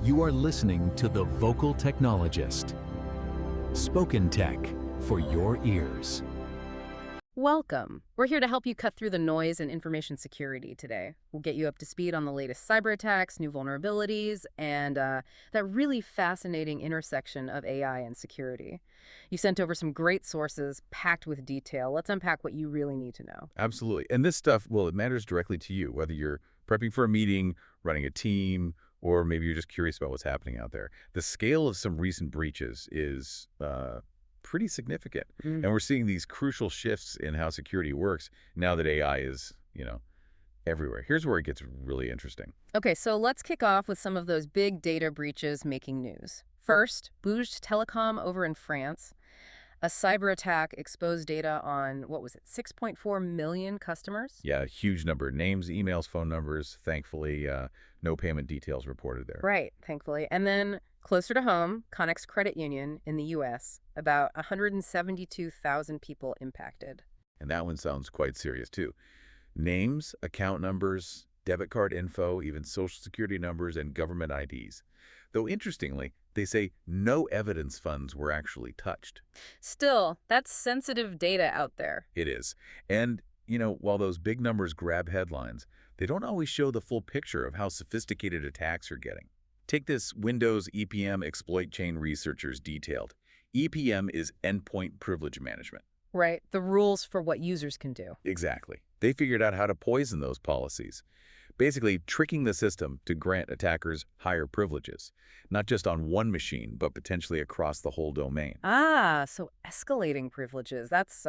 You are listening to The Vocal Technologist. Spoken tech for your ears. Welcome. We're here to help you cut through the noise in information security today. We'll get you up to speed on the latest cyber attacks, new vulnerabilities, and that really fascinating intersection of AI and security. You sent over some great sources packed with detail. Let's unpack what you really need to know. Absolutely. And this stuff, well, it matters directly to you, whether you're prepping for a meeting, running a team, or maybe you're just curious about what's happening out there. The scale of some recent breaches is pretty significant. And we're seeing these crucial shifts in how security works now that AI is, everywhere. Here's where it gets really interesting. Okay, so let's kick off with some of those big data breaches making news. First, Bouygues Telecom over in France. A cyber attack exposed data on, 6.4 million customers? Yeah, a huge number. Names, emails, phone numbers. Thankfully, no payment details reported there. Right, thankfully. And then closer to home, Connex Credit Union in the U.S., about 172,000 people impacted. And that one sounds quite serious, too. Names, account numbers, debit card info, even social security numbers, and government IDs. Though interestingly, they say no evidence funds were actually touched. Still, that's sensitive data out there. It is. And, while those big numbers grab headlines, they don't always show the full picture of how sophisticated attacks are getting. Take this Windows EPM exploit chain researchers detailed. EPM is endpoint privilege management. Right, the rules for what users can do. Exactly. They figured out how to poison those policies, basically tricking the system to grant attackers higher privileges, not just on one machine, but potentially across the whole domain. Ah, so escalating privileges. That's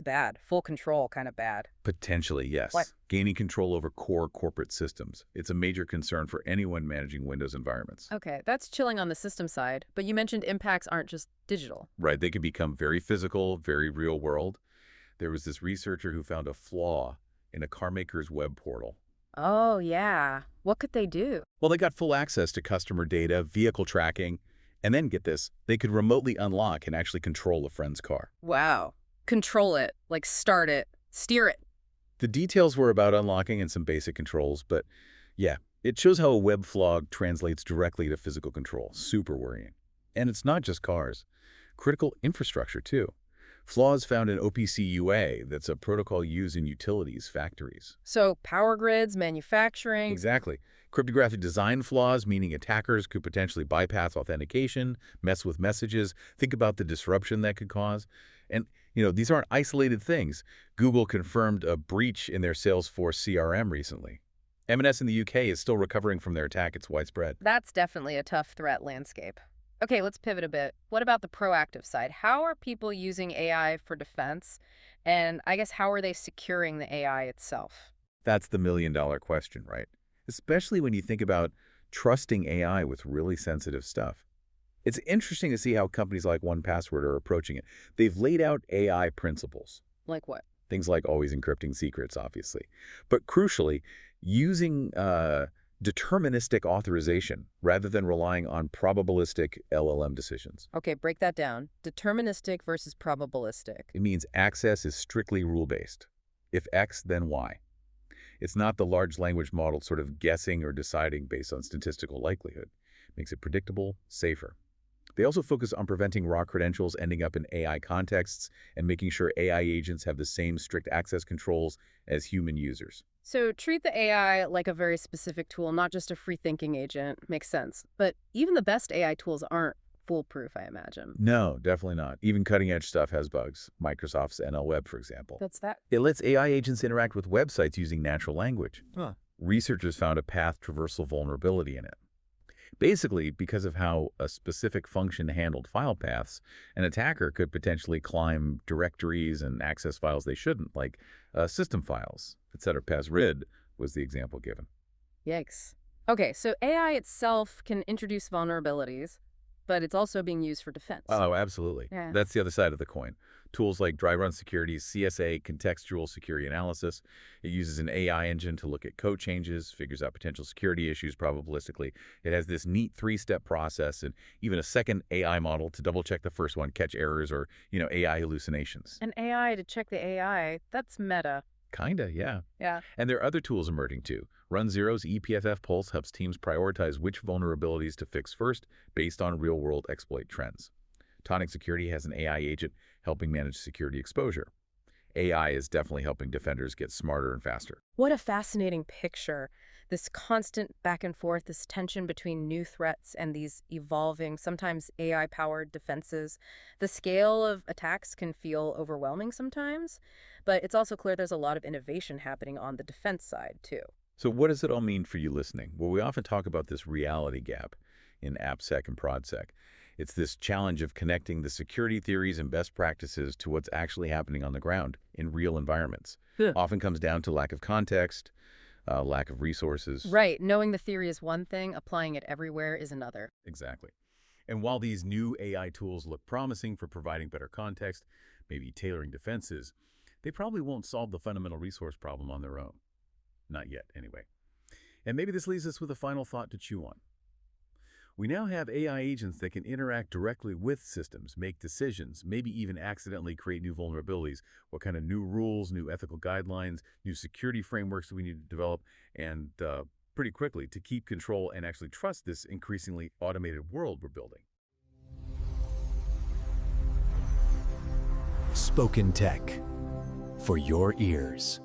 bad. Full control, kind of bad. Potentially, yes. What? Gaining control over core corporate systems. It's a major concern for anyone managing Windows environments. Okay, that's chilling on the system side, but you mentioned impacts aren't just digital. Right, they can become very physical, very real world. There was this researcher who found a flaw in a car maker's web portal. Oh, yeah. What could they do? Well, they got full access to customer data, vehicle tracking, and then get this, they could remotely unlock and actually control a friend's car. Wow. Control it, like start it, steer it. The details were about unlocking and some basic controls, but yeah, it shows how a web flaw translates directly to physical control. Super worrying. And it's not just cars. Critical infrastructure, too. Flaws found in OPC UA, that's a protocol used in utilities, factories. So power grids, manufacturing. Exactly. Cryptographic design flaws, meaning attackers could potentially bypass authentication, mess with messages. Think about the disruption that could cause. And, these aren't isolated things. Google confirmed a breach in their Salesforce CRM recently. M&S in the UK is still recovering from their attack. It's widespread. That's definitely a tough threat landscape. Okay, let's pivot a bit. What about the proactive side? How are people using AI for defense? And I guess how are they securing the AI itself? That's the million-dollar question, right? Especially when you think about trusting AI with really sensitive stuff. It's interesting to see how companies like 1Password are approaching it. They've laid out AI principles. Like what? Things like always encrypting secrets, obviously. But crucially, using deterministic authorization rather than relying on probabilistic LLM decisions. Okay, break that down. Deterministic versus probabilistic. It means access is strictly rule-based. If X, then Y. It's not the large language model sort of guessing or deciding based on statistical likelihood. It makes it predictable, safer. They also focus on preventing raw credentials ending up in AI contexts and making sure AI agents have the same strict access controls as human users. So treat the AI like a very specific tool, not just a free-thinking agent. Makes sense. But even the best AI tools aren't foolproof, I imagine. No, definitely not. Even cutting-edge stuff has bugs. Microsoft's NLWeb, for example. That's that. It lets AI agents interact with websites using natural language. Huh. Researchers found a path traversal vulnerability in it. Basically, because of how a specific function handled file paths, an attacker could potentially climb directories and access files they shouldn't, like system files, etc. Passwd was the example given. Yikes. Okay, so AI itself can introduce vulnerabilities, but it's also being used for defense. Oh, absolutely. Yeah. That's the other side of the coin. Tools like DryRun Security's CSA, Contextual Security Analysis. It uses an AI engine to look at code changes, figures out potential security issues probabilistically. It has this neat three-step process and even a second AI model to double-check the first one, catch errors or, AI hallucinations. An AI to check the AI, that's meta. Kinda, yeah. Yeah. And there are other tools emerging too. Run0's ePFF Pulse helps teams prioritize which vulnerabilities to fix first based on real-world exploit trends. Tonic Security has an AI agent helping manage security exposure. AI is definitely helping defenders get smarter and faster. What a fascinating picture. This constant back and forth, this tension between new threats and these evolving, sometimes AI-powered defenses. The scale of attacks can feel overwhelming sometimes, but it's also clear there's a lot of innovation happening on the defense side, too. So what does it all mean for you listening? Well, we often talk about this reality gap in AppSec and ProdSec. It's this challenge of connecting the security theories and best practices to what's actually happening on the ground in real environments. Yeah. Often comes down to lack of context, lack of resources. Right. Knowing the theory is one thing, applying it everywhere is another. Exactly. And while these new AI tools look promising for providing better context, maybe tailoring defenses, they probably won't solve the fundamental resource problem on their own. Not yet, anyway. And maybe this leaves us with a final thought to chew on. We now have AI agents that can interact directly with systems, make decisions, maybe even accidentally create new vulnerabilities. What kind of new rules, new ethical guidelines, new security frameworks do we need to develop, and pretty quickly to keep control and actually trust this increasingly automated world we're building? Spoken Tech for your ears.